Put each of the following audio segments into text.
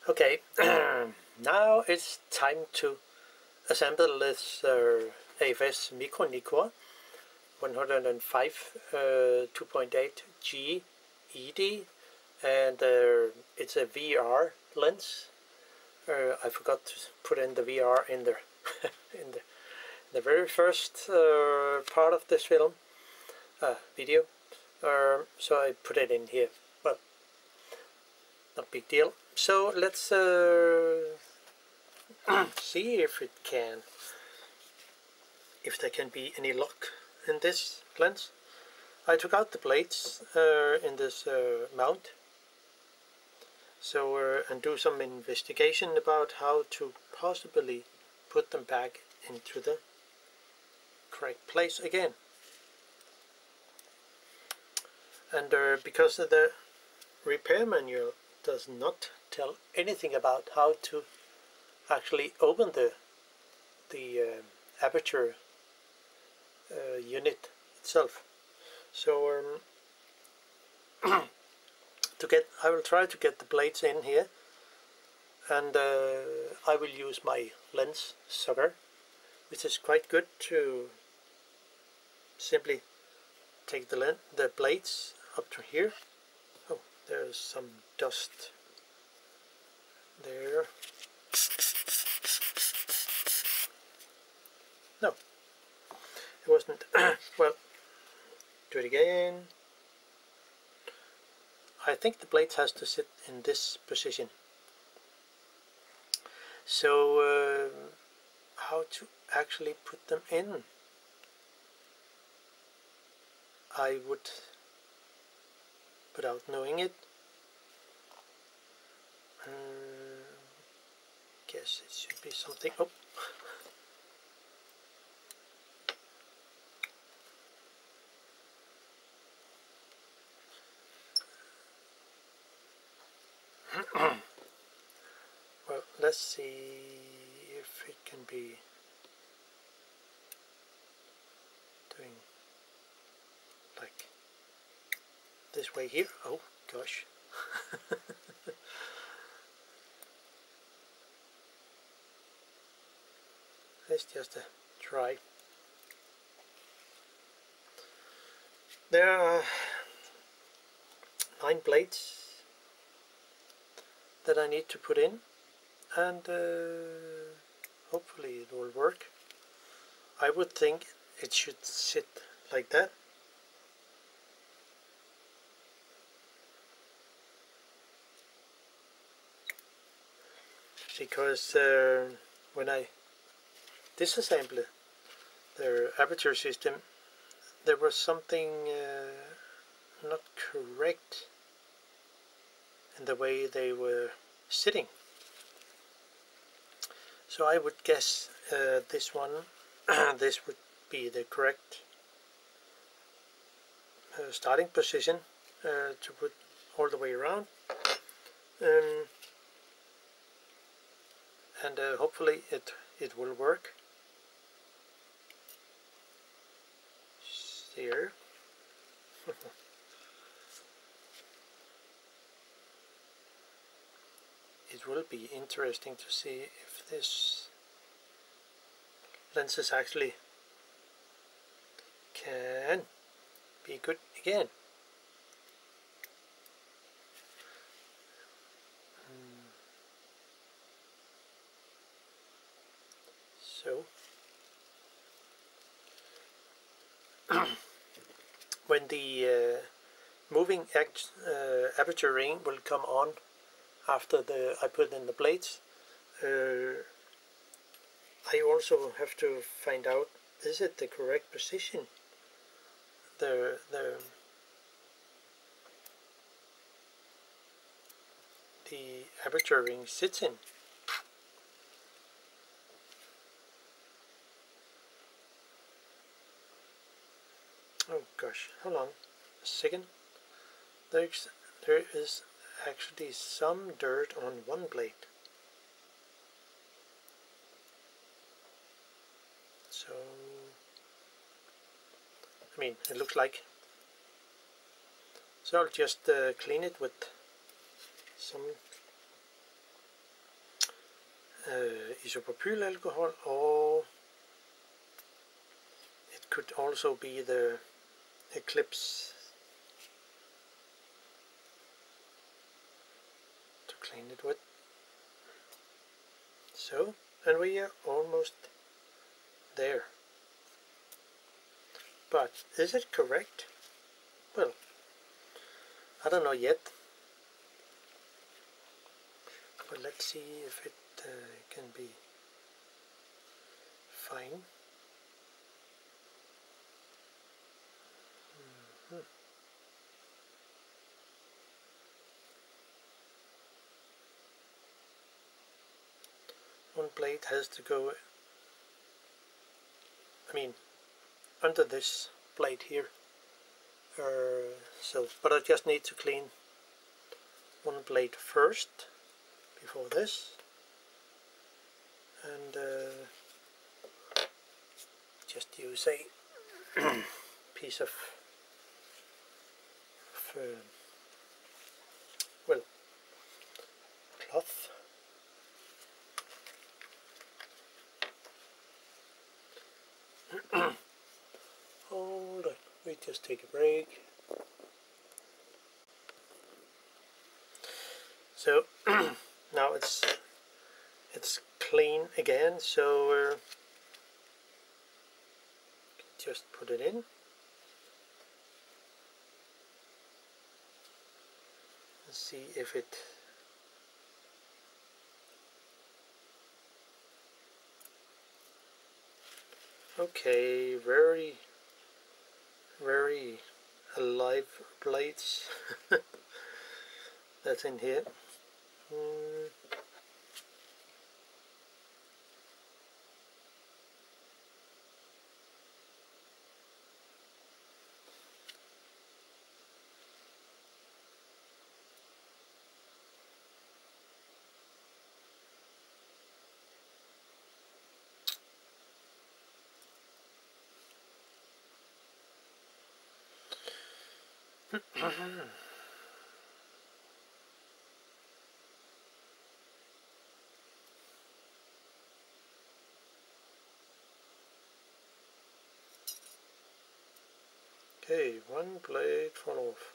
Okay, now it's time to assemble this AFS Micro Nikkor 105 2.8G ED, and it's a VR lens. I forgot to put in the VR in there in the very first part of this film video, so I put it in here. Well, not big deal. So let's see if there can be any luck in this lens. I took out the blades in this mount, so and do some investigation about how to possibly put them back into the correct place again. And because the repair manual does not tell anything about how to actually open the aperture unit itself. So I will try to get the blades in here, and I will use my lens sucker, which is quite good to simply take the blades up to here. Oh, there's some dust there. No, it wasn't. Well, do it again. I think the blades has to sit in this position. So how to actually put them in? I would, without knowing it, guess it should be something. Oh. Well, let's see if it can be doing like this way here. Oh gosh. Let's just try. There are 9 blades that I need to put in, and hopefully it will work. I would think it should sit like that. Because when I disassembled the aperture system, there was something not correct in the way they were sitting. So I would guess this one, this would be the correct starting position to put all the way around, and hopefully it will work. Here. It will be interesting to see if this lenses actually can be good again. So when the moving aperture ring will come on after I put in the blades, I also have to find out, is it the correct position the aperture ring sits in. Oh gosh, hold on a second. There is actually some dirt on one blade. So, I mean, it looks like. So I'll just clean it with some isopropyl alcohol, or it could also be the Eclipse to clean it with. So, and we are almost there. But is it correct? Well, I don't know yet. But let's see if it can be fine. One blade has to go, I mean, under this blade here. But I just need to clean one blade first before this, and just use a piece of well, cloth. Hold on, we just take a break. So now it's clean again, so just put it in and see if it okay, very alive blades that's in here. Okay, one blade fall off.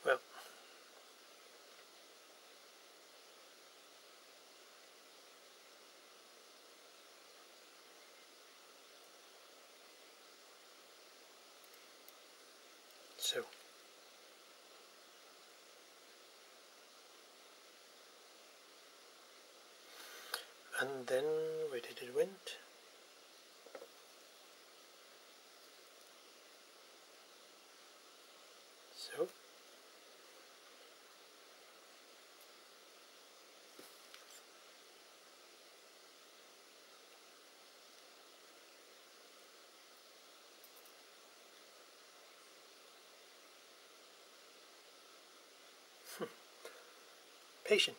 Well, so and then where did it went? So patient.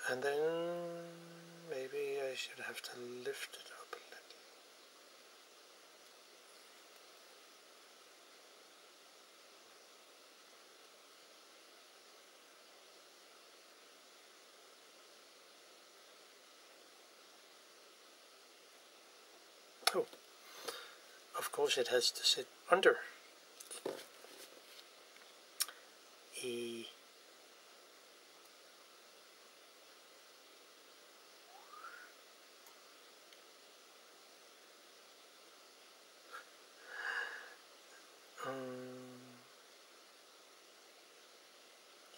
And then maybe I should have to lift it up a little. Oh, of course it has to sit under. E.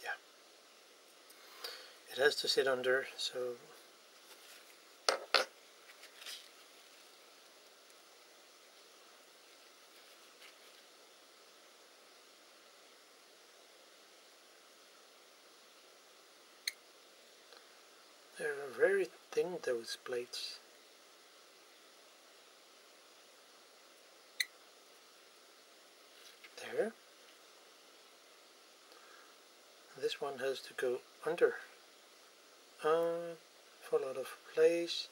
Yeah, it has to sit under, so they're very thin, those plates. There. This one has to go under. fall out of place.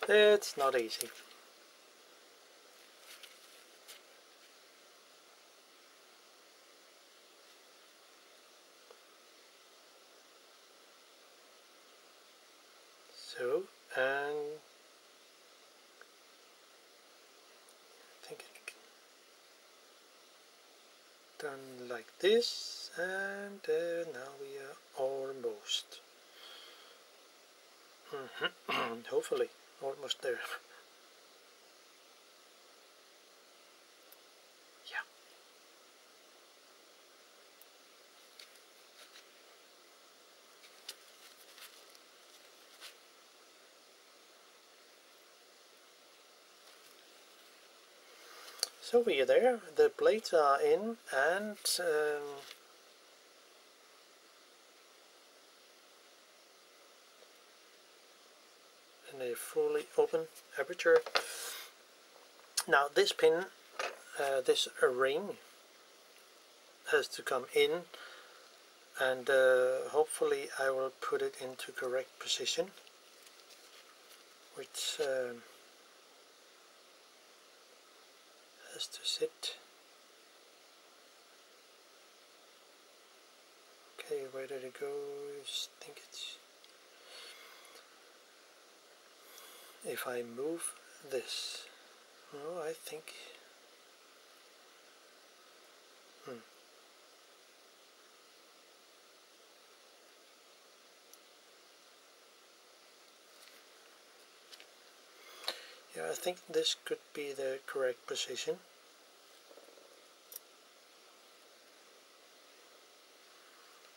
It's not easy. So, and I think it's done like this, and now we are almost, hopefully, almost there. Yeah. So we are there, the plates are in, and in a fully open aperture. Now this pin, this ring, has to come in, and hopefully I will put it into correct position, which has to sit. Okay, where did it go? I think it's, if I move this, oh, I think, yeah, I think this could be the correct position.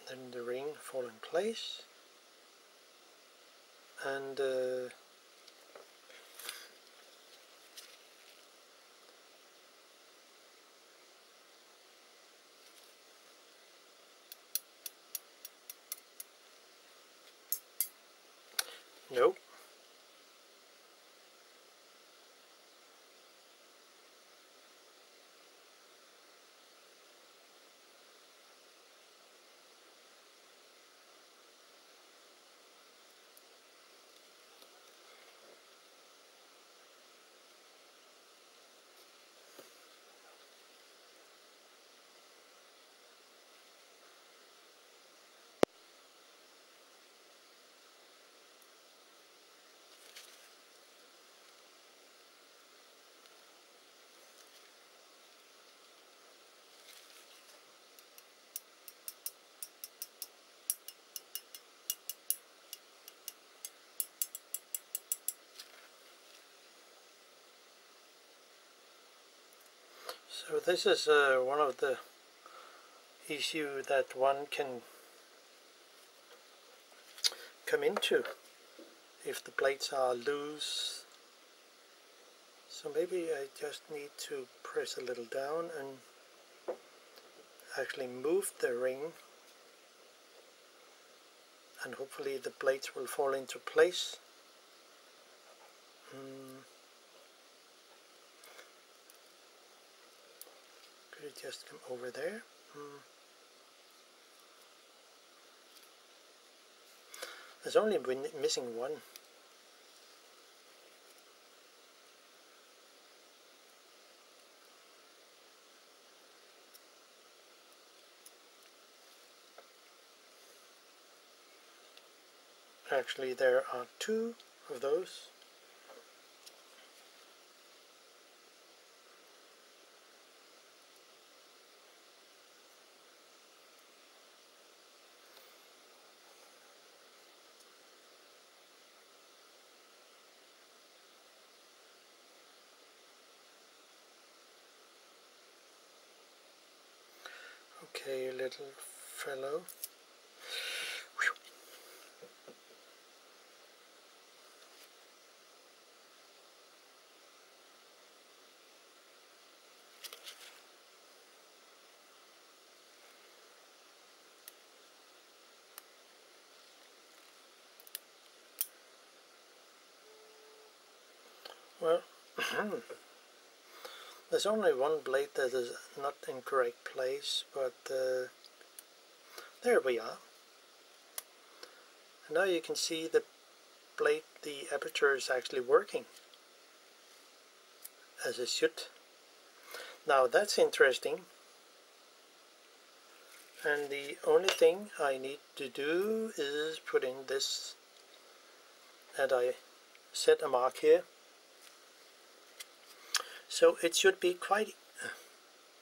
Then the ring fall in place, and nope. So this is one of the issues that one can come into if the plates are loose. So maybe I just need to press a little down and actually move the ring, and hopefully the plates will fall into place. Could it just come over there? There's only been missing one. Actually, there are two of those. Okay, little fellow. Well, there's only one blade that is not in correct place, but there we are. And now you can see the blade, the aperture is actually working as it should. Now that's interesting. And the only thing I need to do is put in this, and I set a mark here. So it should be quite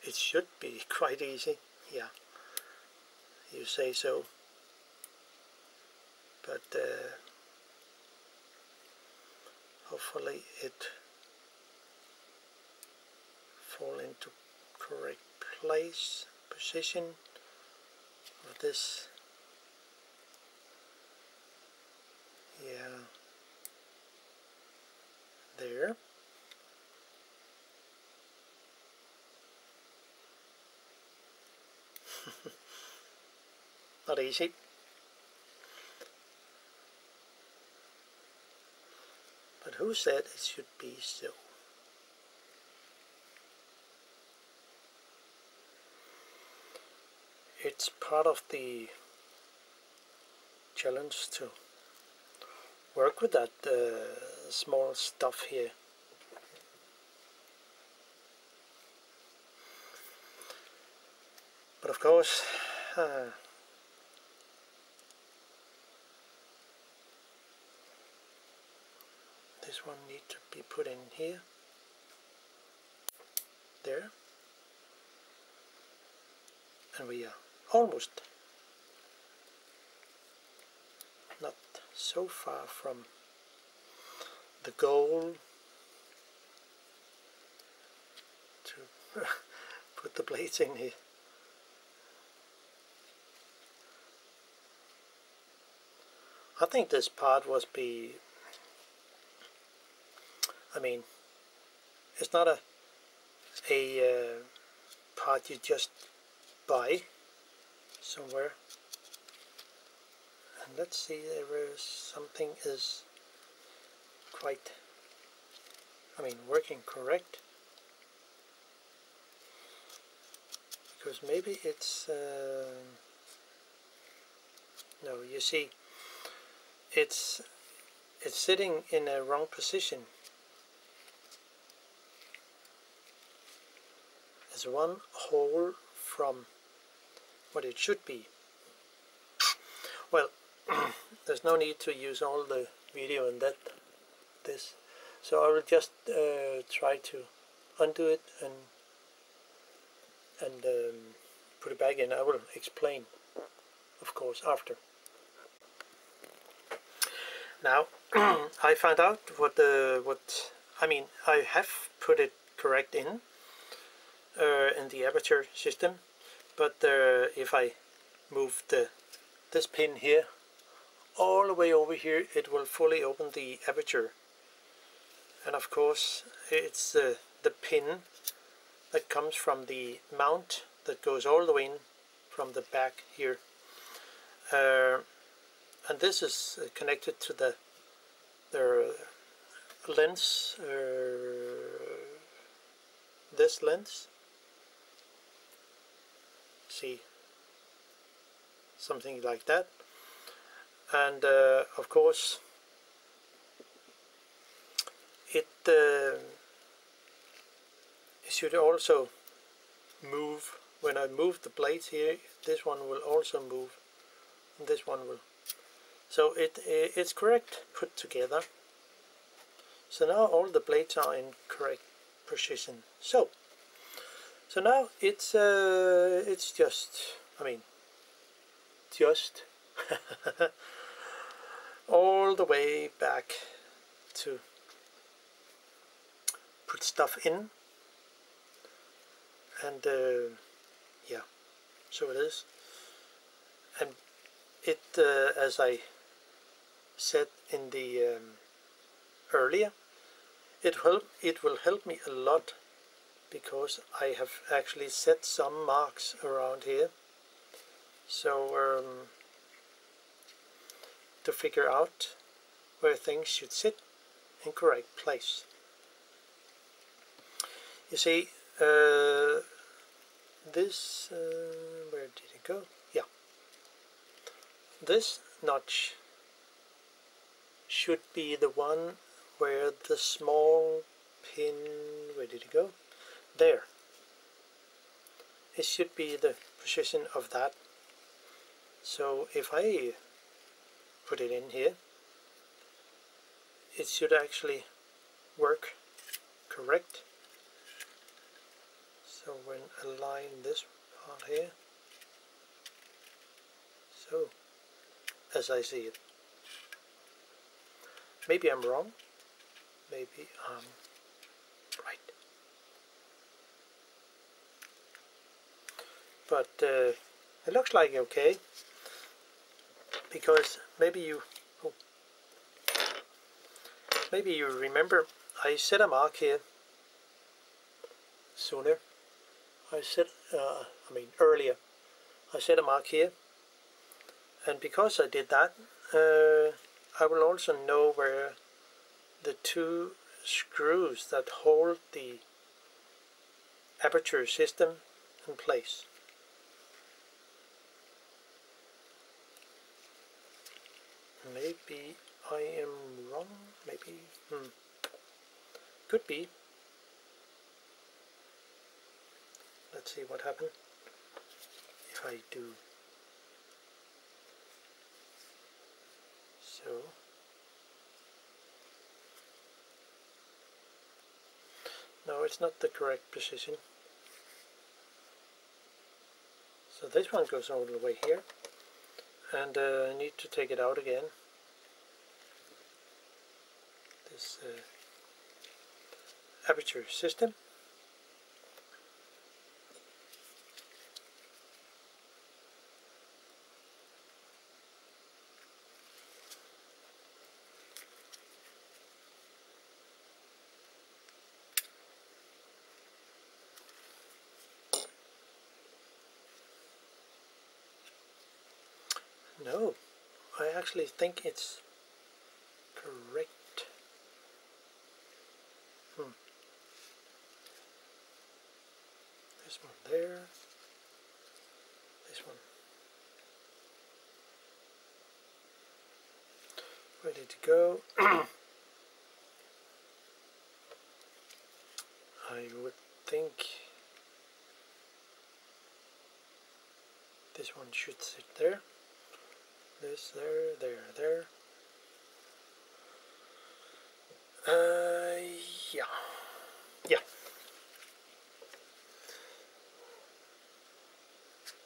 easy. Yeah, you say so. But hopefully it fall into correct place, position of this. Yeah, there. Not easy. But who said it should be so? It's part of the challenge to work with that small stuff here. But of course, this one needs to be put in here, there, and we are almost, not so far from the goal to put the blades in here. I think this part was I mean, it's not a part you just buy somewhere. And let's see if something is quite, working correct. Because maybe it's, no, you see, it's sitting in a wrong position. It's one hole from what it should be. Well, there's no need to use all the video in this, so I will just try to undo it and put it back in. I will explain, of course, after. Now I found out I have put it correct in the aperture system, but if I move this pin here all the way over here, it will fully open the aperture. And of course it's the pin that comes from the mount that goes all the way in from the back here, and this is connected to the lens, this lens. See, something like that. And of course it should also move. When I move the blades here, this one will also move, and this one will. So it's correct put together. So now all the blades are in correct position. So now it's just, just all the way back to put stuff in, and yeah, so it is. And it, as I said in the earlier, it will help me a lot, because I have actually set some marks around here, so to figure out where things should sit in correct place. You see, this, where did it go? Yeah, this notch should be the one where the small pin, where did it go? There. It should be the position of that. So if I put it in here, it should actually work correct. So when align this part here, so as I see it. Maybe I'm wrong, maybe I'm right. But it looks like okay, because maybe you remember I set a mark here sooner. Earlier I set a mark here, and because I did that, I will also know where the two screws that hold the aperture system in place. Maybe I am wrong, maybe, could be. Let's see what happens if I do so. No, it's not the correct position. So this one goes all the way here, and I need to take it out again. This aperture system. No, I actually think it's correct. This one there, this one. Ready to go. I would think this one should sit there. This there. Yeah.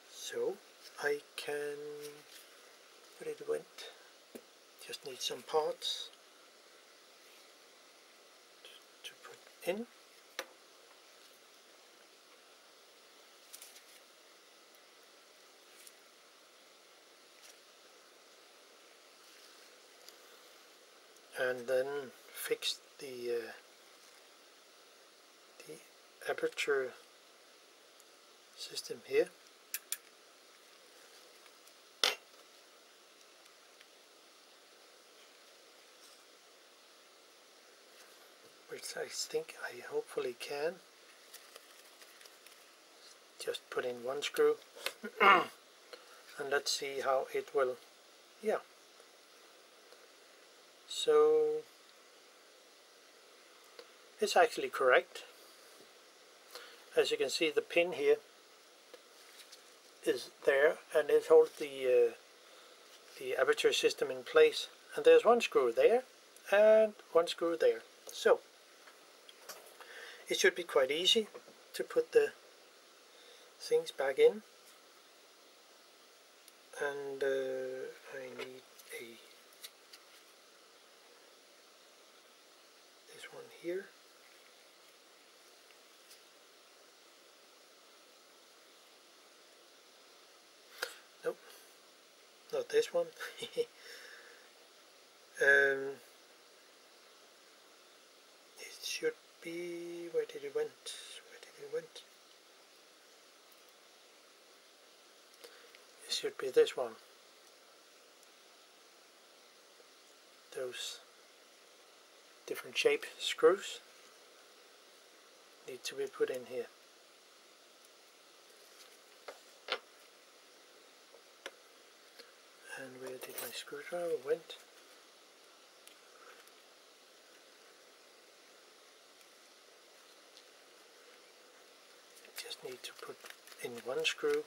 So I can, where it went, just need some parts to put in. And then fix the aperture system here. Which I think I hopefully can. Just put in one screw and let's see how it will, yeah. So it's actually correct. As you can see, the pin here is there, and it holds the aperture system in place. And there's one screw there and one screw there. So it should be quite easy to put the things back in. And I need this one here. Nope, not this one. It should be, where did it went? It should be this one. Those different shape screws need to be put in here. screwdriver went. Just need to put in one screw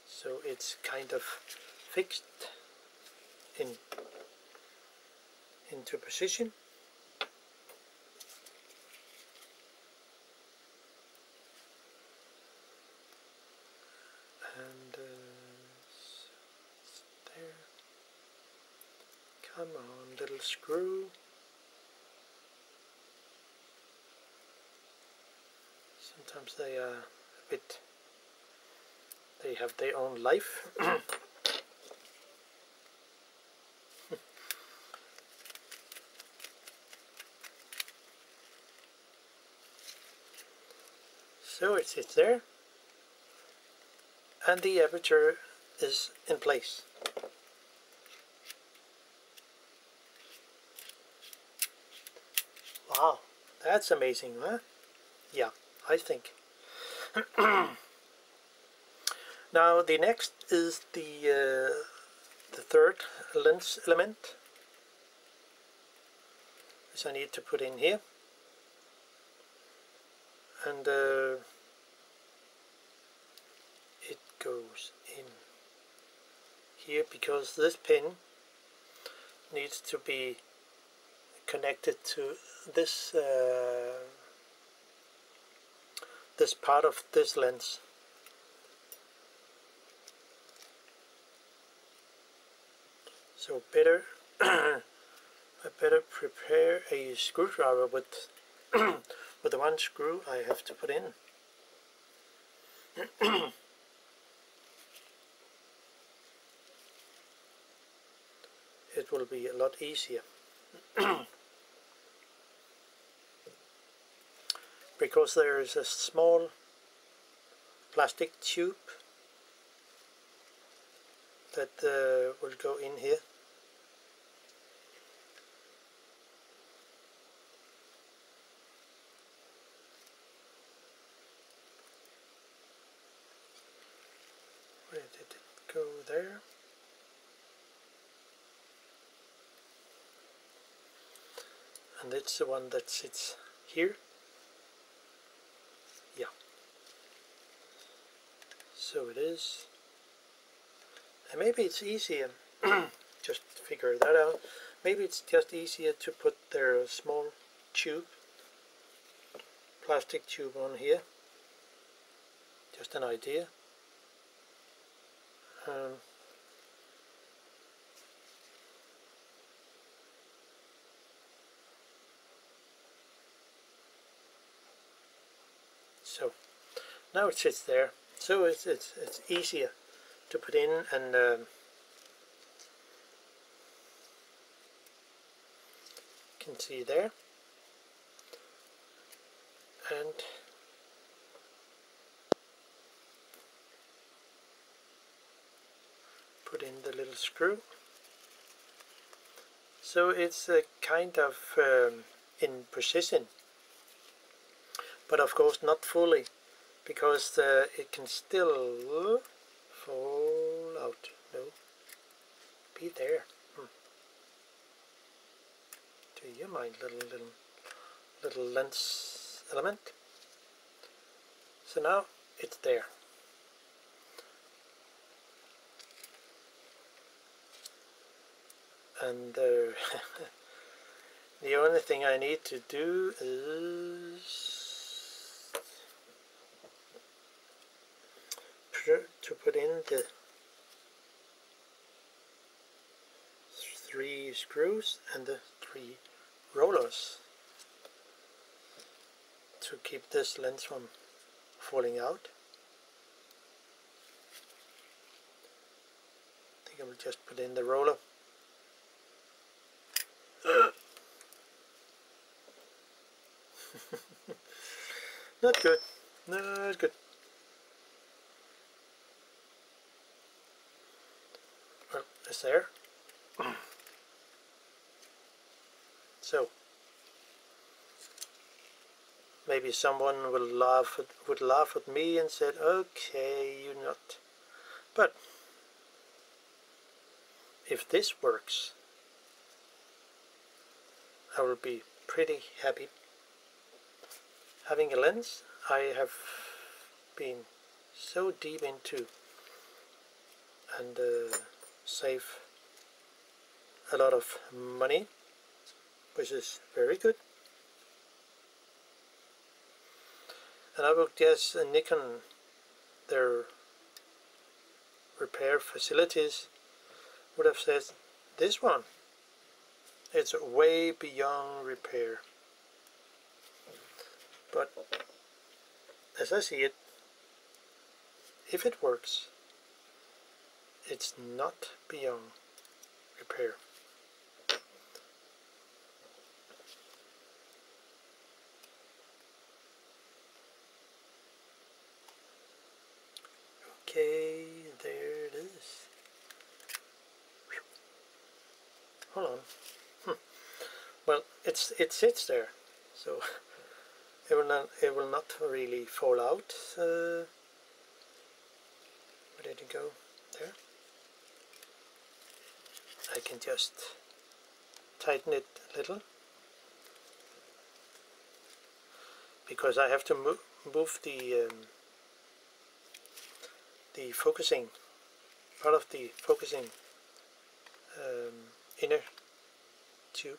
so it's kind of fixed into position. And there. Come on, little screw. Sometimes they are a bit, they have their own life. So it sits there, and the aperture is in place. Wow, that's amazing, huh? Yeah, I think. Now the next is the third lens element, which I need to put in here, and it goes in here because this pin needs to be connected to this this part of this lens. So better I better prepare a screwdriver with with the one screw I have to put in. It will be a lot easier. Because there is a small plastic tube that will go in here. Where did it go? There. And it's the one that sits here. Yeah. So it is. And maybe it's easier, just figure that out. Maybe it's just easier to put their small tube, plastic tube on here. Just an idea. So now it sits there. So it's easier to put in, and you can see there, and put in the little screw. So it's a kind of in position, but of course not fully, because it can still fall out. No, be there. Do you mind, little lens element? So now it's there. And the only thing I need to do is to put in the 3 screws and the 3 rollers to keep this lens from falling out. I think I will just put in the roller. Not good. Not good. Well, it's there. So maybe someone would laugh at me and said, "Okay, you're not." But if this works, I will be pretty happy. Having a lens I have been so deep into and save a lot of money, which is very good. And I will guess Nikon, their repair facilities, would have said this one, it's way beyond repair. But as I see it, if it works, it's not beyond repair. Okay, there it is. Hold on. Well, it sits there, so it will not really fall out. Where did it go? There. I can just tighten it a little, because I have to move the focusing, part of the focusing inner tube.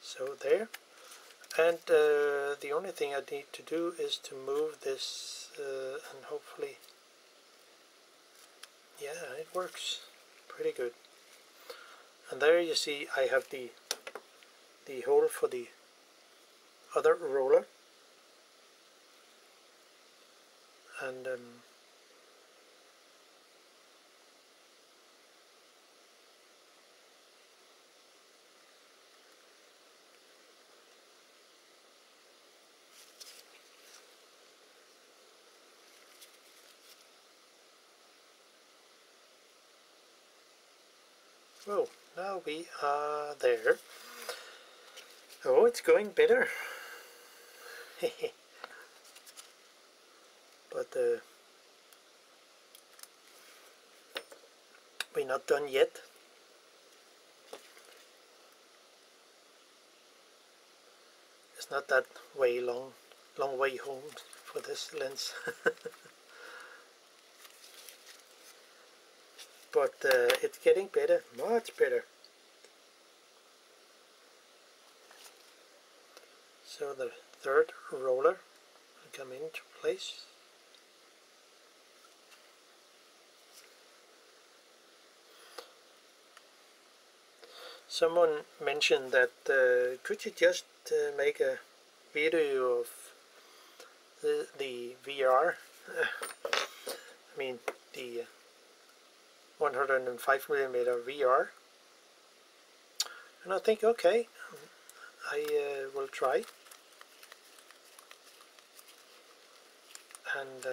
So there, and the only thing I need to do is to move this and hopefully, yeah, it works pretty good. And there you see I have the hole for the other roller, and oh, now we are there. Oh, it's going better. But we're not done yet. It's not that way long way home for this lens. But it's getting better, much better. So the third roller will come into place. Someone mentioned that could you just make a video of the VR, I mean the 105mm VR, and I think okay, I will try, and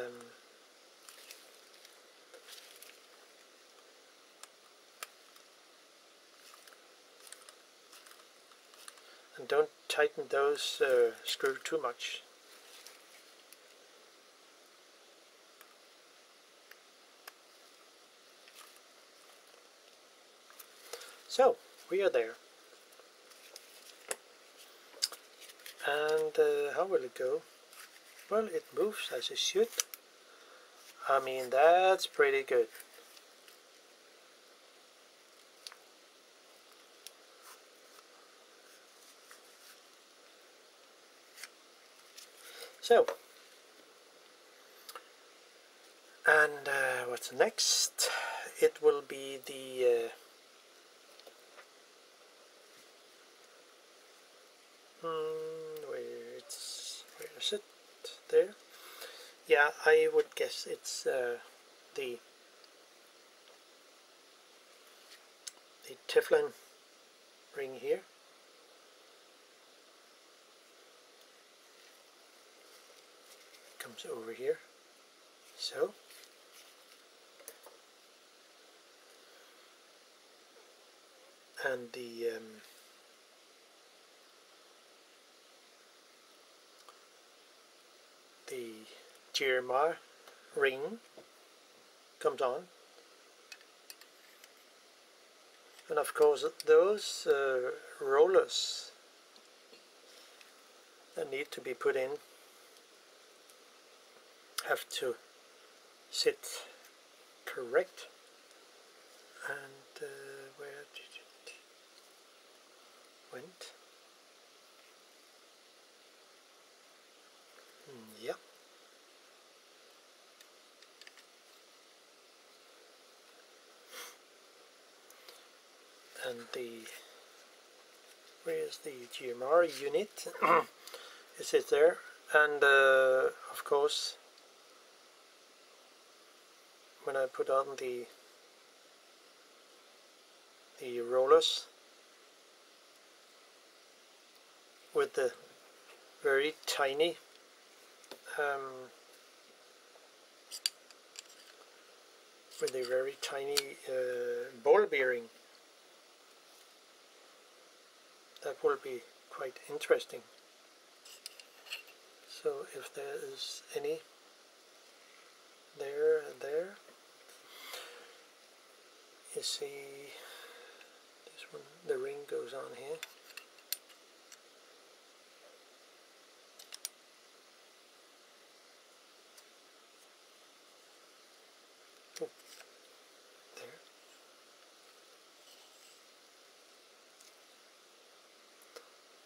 don't tighten those screws too much. So we are there, and how will it go? Well, it moves as it should. I mean, that's pretty good. So, and what's next? It will be the where is it? There. Yeah, I would guess it's the Teflon ring here. Comes over here. So. And the GMR ring comes on, and of course those rollers that need to be put in have to sit correct. And where did it went? Yeah. And where's the GMR unit? Is it there? And of course, when I put on the rollers with the very tiny ball bearing, that will be quite interesting. So if there is any there, you see this one, the ring goes on here. Oh, there.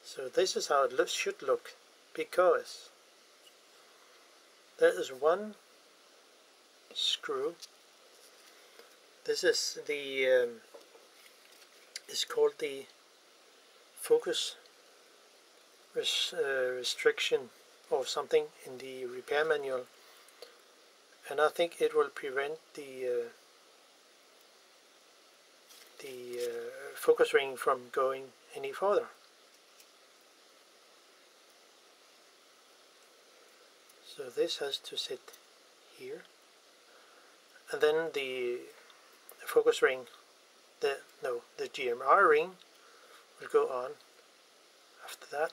So this is how it should look, because there is one screw. This is the is called the focus restriction or something in the repair manual, and I think it will prevent the focus ring from going any further. So this has to sit here, and then the focus ring, the GMR ring will go on after that.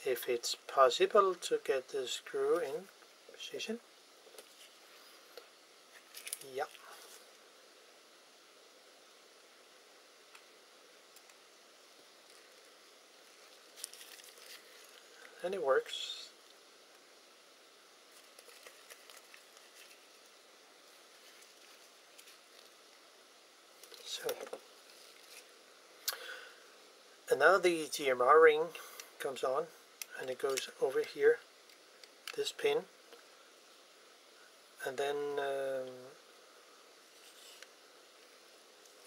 If it's possible to get the screw in position. Yeah. And it works. So, and now the GMR ring comes on, and it goes over here, this pin, and then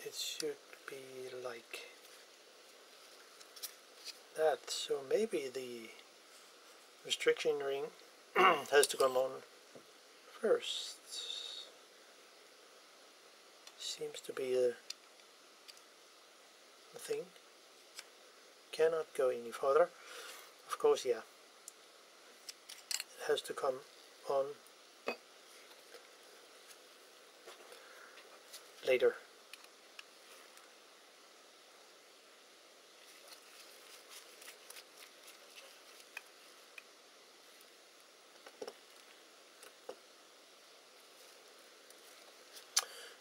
it should be like that. So maybe the restriction ring has to come on first. Seems to be a thing. Cannot go any further. Of course, yeah. It has to come on later.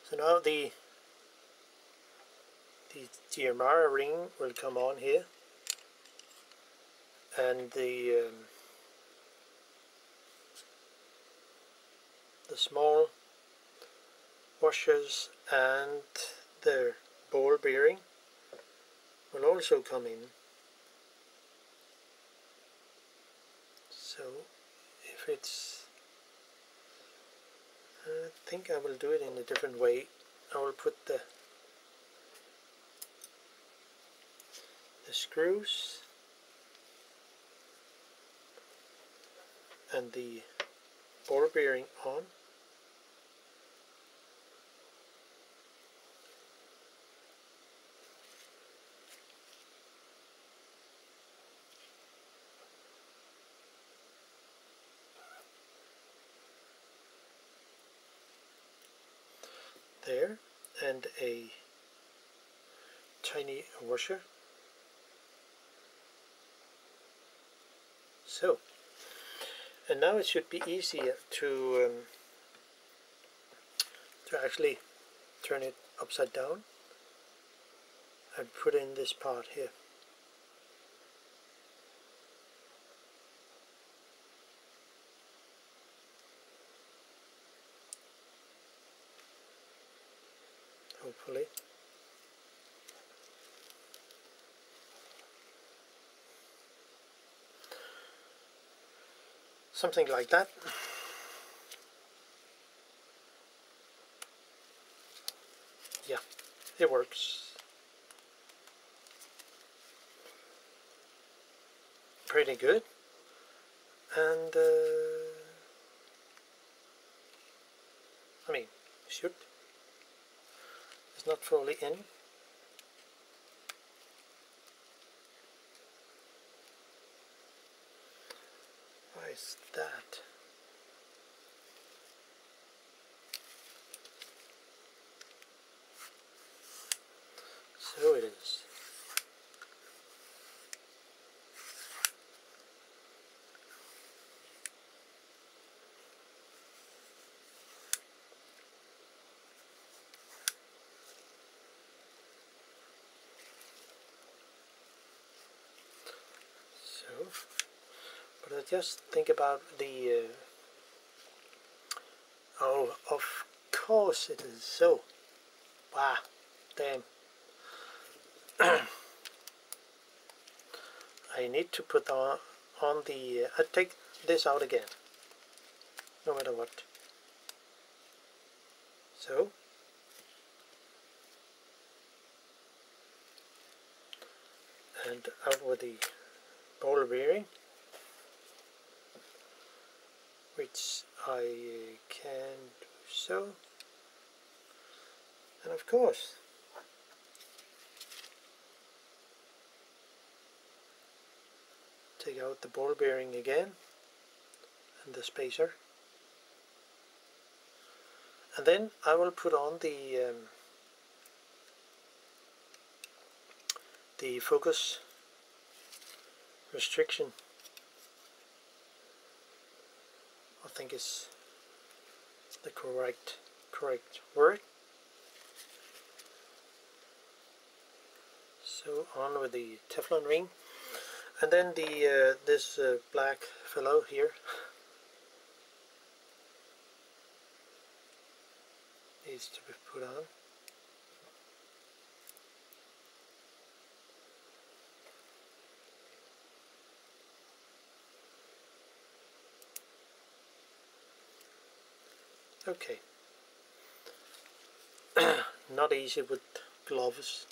So now the GMR ring will come on here, and the small washers and the ball bearing will also come in. So if it's, I think I will do it in a different way. I will put the screws and the ball bearing on. There, and a tiny washer so. And now it should be easier to actually turn it upside down and put in this part here. Hopefully. Something like that. Yeah, it works. Pretty good. And I mean, shoot. It's not fully in. Why is that? So it is. So, but I just think about the oh, of course it is so. Wow, damn. I need to put on the, I take this out again, no matter what. So, and out with the ball bearing, which I can do so. And of course, take out the ball bearing again and the spacer. And then I will put on the focus restriction. I think is the correct word. So on with the Teflon ring, and then the this black fellow here needs to be put on. Okay. Not easy with gloves,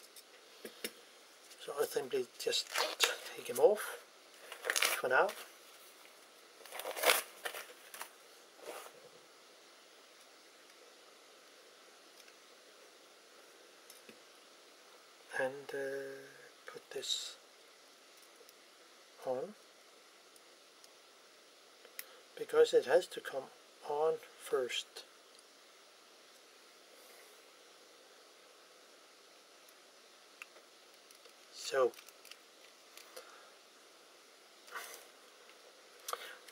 so I simply just take them off for now. And put this on, because it has to come on first. So,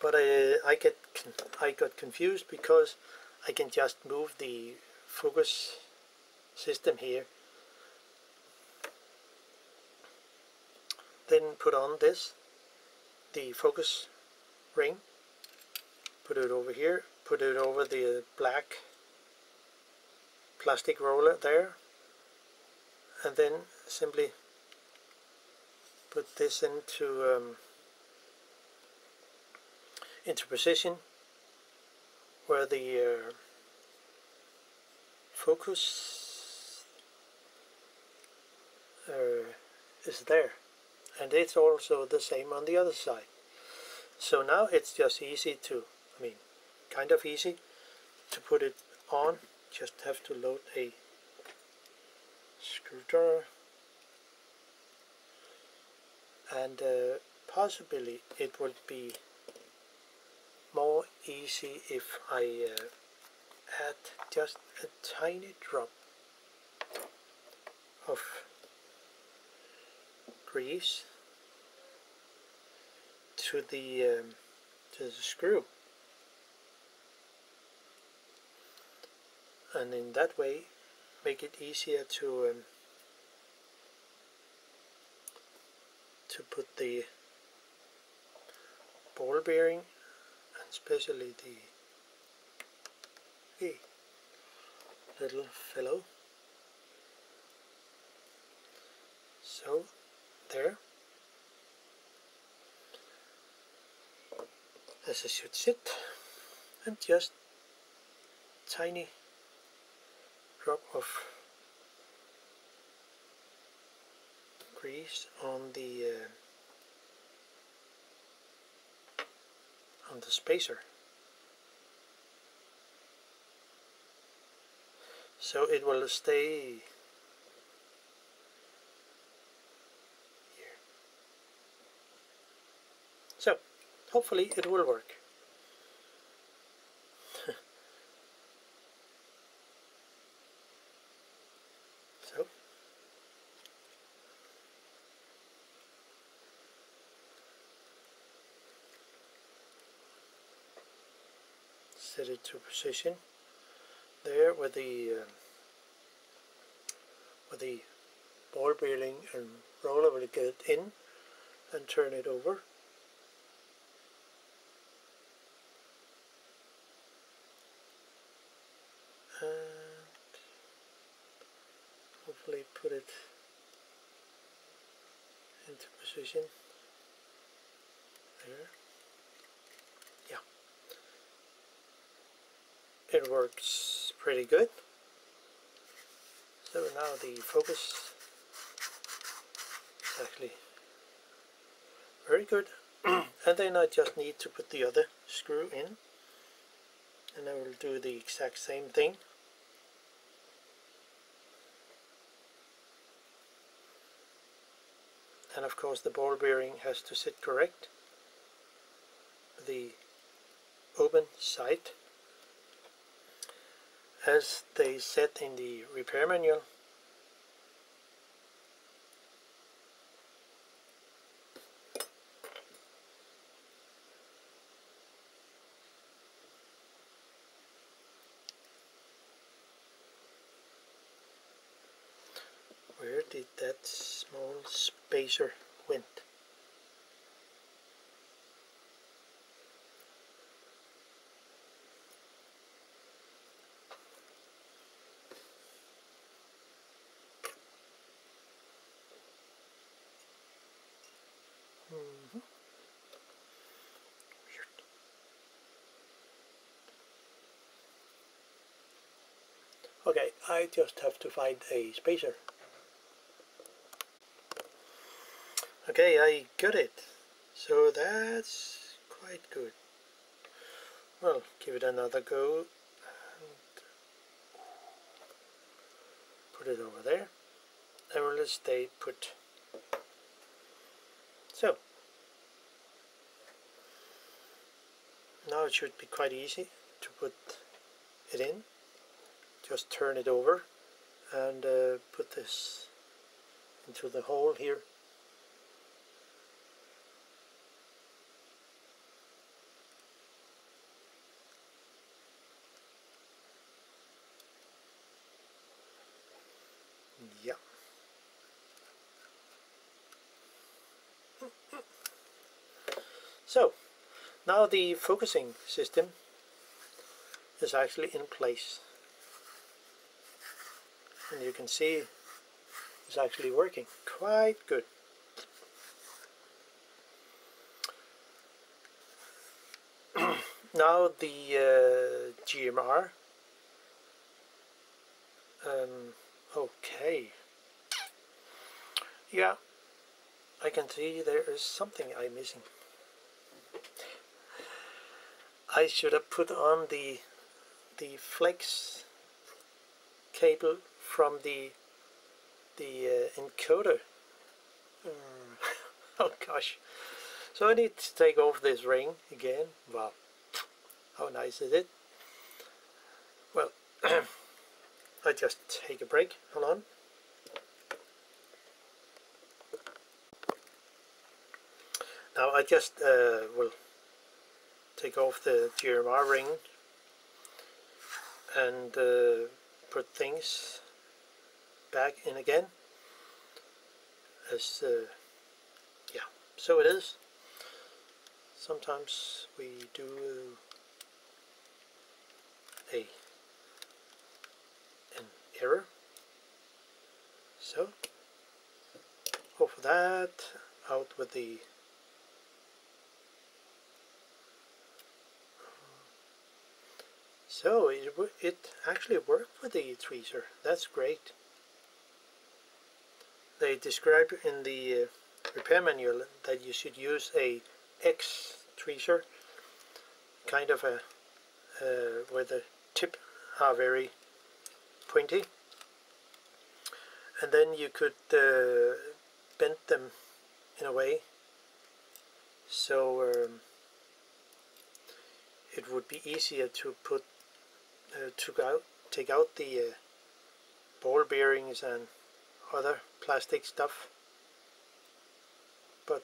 but I got confused because I can just move the focus system here, then put on the focus ring, put it over here, put it over the black plastic roller there, and then simply put this into position where the focus is there, and it's also the same on the other side. So now it's just easy to, I mean, kind of easy to put it on. Just have to load a screwdriver, and possibly it would be more easy if I add just a tiny drop of grease to the screw, and in that way make it easier to put the ball bearing, and especially the little fellow. So there, as it should sit, and just tiny drop of grease on the spacer, so it will stay here. So hopefully it will work. So set it to position there where the ball bearing and roller will get in, and turn it over. And hopefully put it into position there. Yeah, it works pretty good. So now the focus is actually very good. And then I just need to put the other screw in, and I will do the exact same thing. And of course the ball bearing has to sit correct, the open side, as they said in the repair manual. Where did that small spacer went? Weird. Okay, I just have to find a spacer. Okay, I got it. So that's quite good. Well, give it another go and put it over there. And we'll stay put. So now it should be quite easy to put it in. Just turn it over and put this into the hole here. Yeah. So now the focusing system is actually in place, and you can see it's actually working quite good. Now the GMR. Okay. Yeah, I can see there is something I'm missing. I should have put on the flex cable from the encoder. Oh gosh. So I need to take off this ring again. Wow. How nice is it? Well, I just take a break. Hold on. Now I just will take off the GMR ring and put things back in again, as yeah, so it is. Sometimes we do an error, so off that, out with the so it actually worked with the tweezer. That's great. They describe in the repair manual that you should use a X tweezer, kind of a where the tip are very pointy, and then you could bend them in a way so it would be easier to put take out the ball bearings and other plastic stuff. But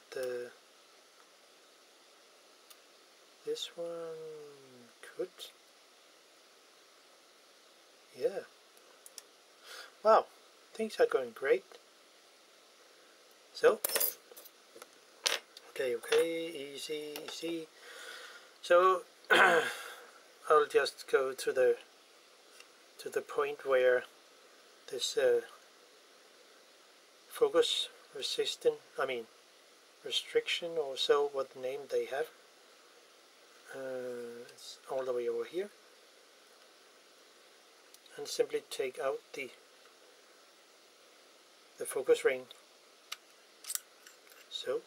this one could, yeah. Wow, things are going great. So, okay, easy. So I'll just go to the point where this focus restriction, or so what name they have. It's all the way over here, and simply take out the focus ring, so,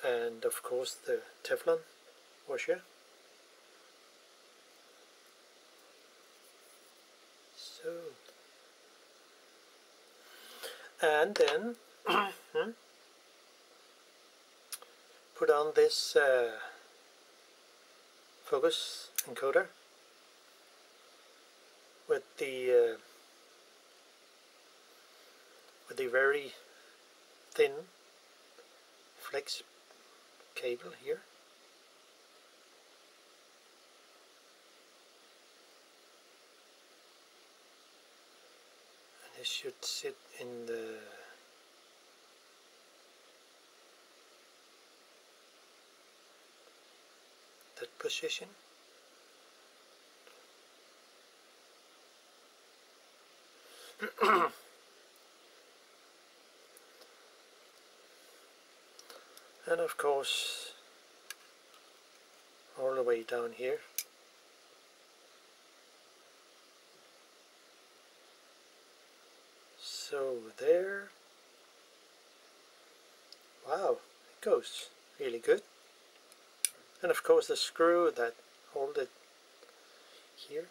and of course the Teflon washer. So, and then put on this focus encoder with the very thin flex cable here. And it should sit in that position. And of course all the way down here. So there. Wow, it goes really good. And of course the screw that hold it here.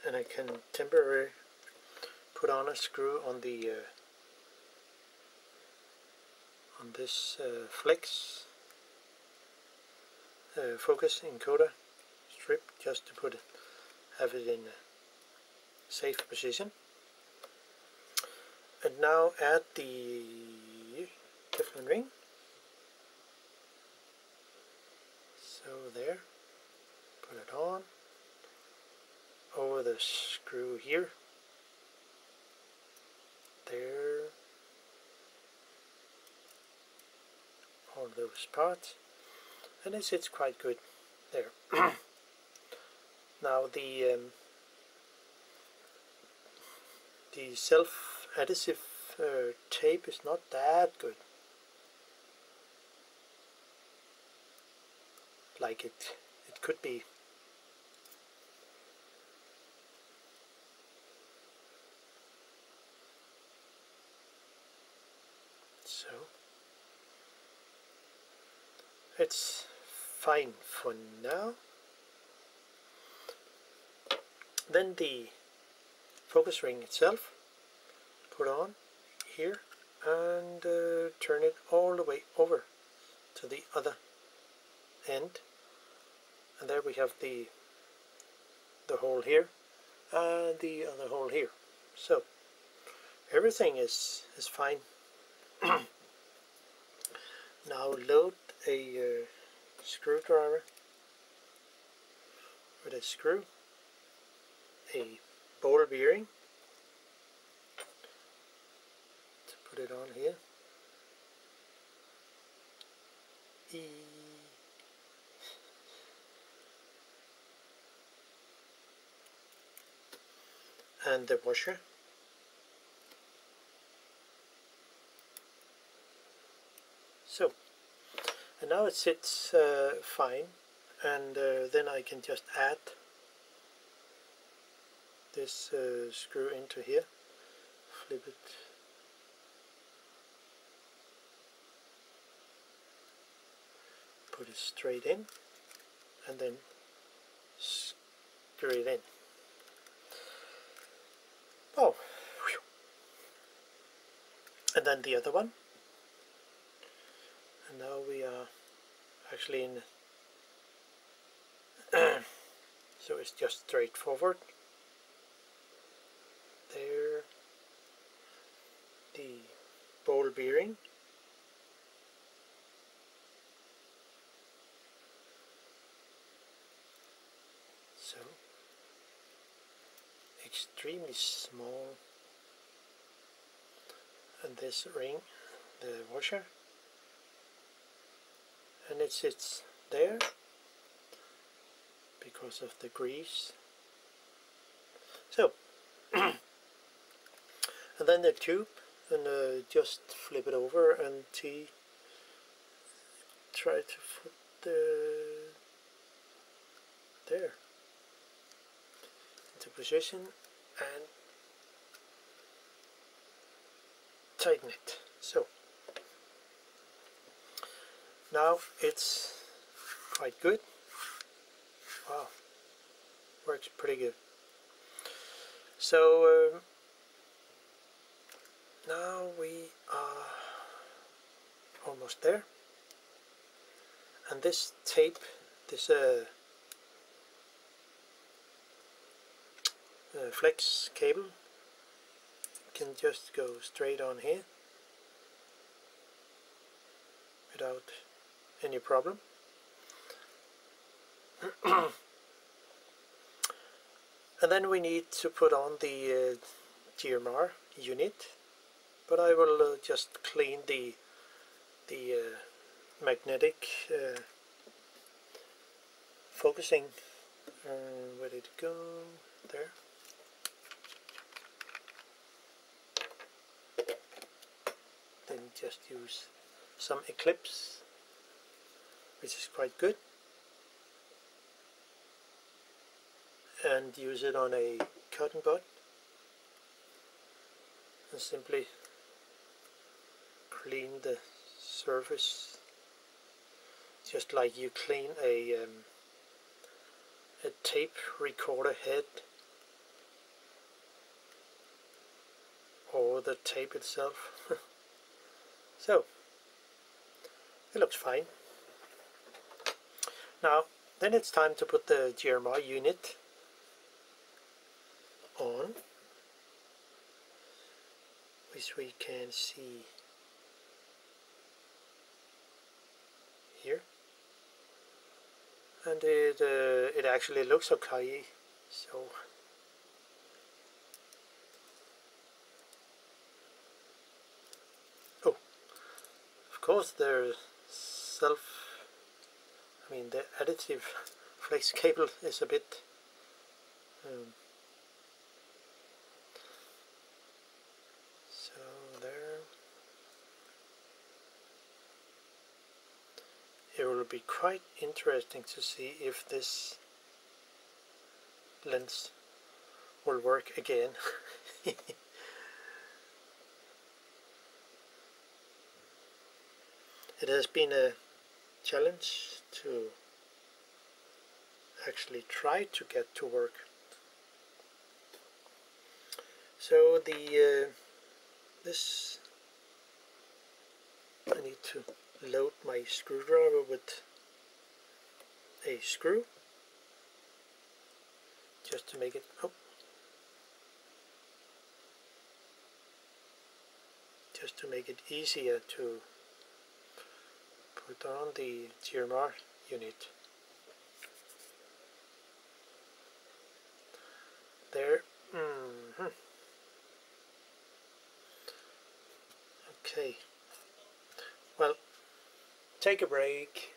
And I can temporarily put on a screw on the on this flex focus encoder strip, just to have it in a safe position. And now add the Teflon ring. So there, put it on over the screw here. There, all those parts, and it sits quite good there. Now the self-adhesive tape is not that good, like it could be. So it's fine for now. Then the focus ring itself, put on here and turn it all the way over to the other end, and there we have the hole here and the other hole here. So everything is fine Now load a screwdriver with a screw, a ball bearing, to put it on here. And the washer. So, and now it sits fine, and then I can just add this screw into here, flip it, put it straight in, and then screw it in. Oh, whew. And then the other one. And now we are actually in, so it's just straightforward. There, the ball bearing. So, extremely small. And this ring, the washer. And it sits there because of the grease. So, and then the tube, and just flip it over and try to put there into position and tighten it. So now it's quite good. Wow, works pretty good. So now we are almost there, and this tape, this flex cable, can just go straight on here without any problem. And then we need to put on the GMR unit, but I will just clean the magnetic focusing. Where did it go? There. Then just use some Eclipse, which is quite good, and use it on a cotton bud, and simply clean the surface just like you clean a tape recorder head or the tape itself. So it looks fine. Now then it's time to put the GMR unit on, which we can see here, and it actually looks okay. So of course the the additive flex cable is a bit so there. It will be quite interesting to see if this lens will work again. It has been a challenge to actually try to get to work. So this, I need to load my screwdriver with a screw just to make it just to make it easier to put on the GMR unit. There. Okay. Well, take a break.